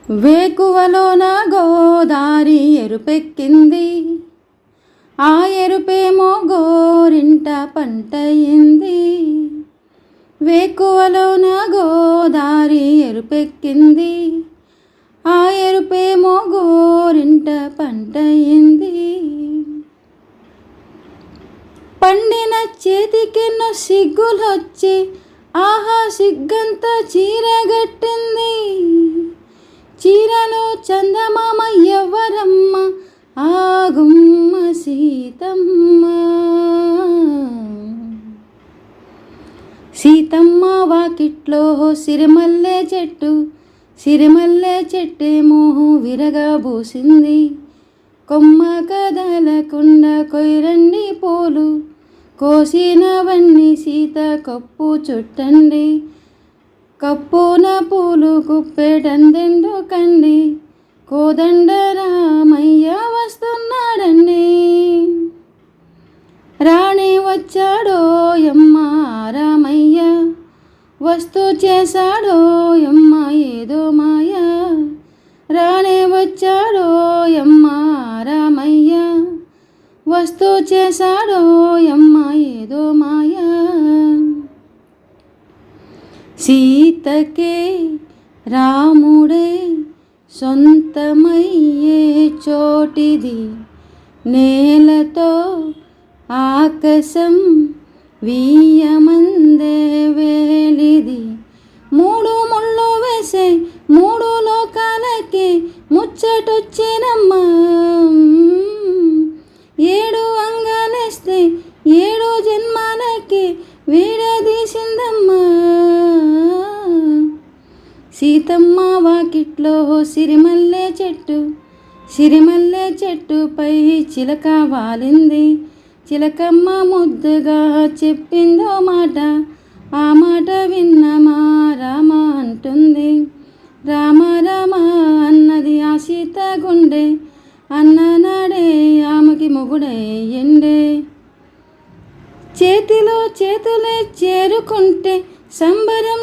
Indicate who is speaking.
Speaker 1: వేకువలోన గోదారి ఎరుపెక్కింది, ఆ ఎరుపేమో గోరింట పంటయింది. వేకువలోన గోదారి ఎరుపెక్కింది, ఆ ఎరుపేమో గోరింట పంటయింది. పండిన చేతికెన్నో సిగ్గులొచ్చి, ఆహా సిగ్గంతా చీరగట్టింది. చీరలో చందమామ ఎవ్వరమ్మ, ఆగుమ్మ సీతమ్మ. సీతమ్మ వాకిట్లో సిరిమల్లె చెట్టు, సిరిమల్లె చెట్టేమో విరగా పూసింది. కొమ్మ కదలకుండా కొయ్యండి పూలు, కోసినవన్నీ సీత కప్పు చుట్టండి. కప్పున పూలు కుప్పెటందెందుకండి, కోదండ రామయ్య వస్తున్నాడండి. రాణి వచ్చాడో యమ్మ రామయ్య, వస్తూ చేశాడో యమ్మ ఏదో మాయ. రాణి వచ్చాడో యమ్మ రామయ్య, వస్తూ చేశాడో యమ్మ ఏదో మాయ. సీతకే రాముడే సొంతమయ్యే చోటిది, నేలతో ఆకాశం వీయమందే వేలిది. మూడు ముళ్ళు వేసే మూడు లోకాలకి ముచ్చటొచ్చేనమ్మా, ఏడు అంగాలేస్తే ఏడు జన్మాలకి వీడదీసిందమ్మా. సీతమ్మ వాకిట్లో సిరిమల్లె చెట్టు, సిరిమల్లె చెట్టుపై చిలక వాలింది. చిలకమ్మ ముద్దుగా చెప్పిందో మాట, ఆ మాట విన్న మా రామ అంటుంది. రామ రామ అన్నది ఆ సీత గుండె, అన్ననాడే ఆమెకి మొగుడయ్యండే. చేతిలో చేతులే చేరుకుంటే సంబరం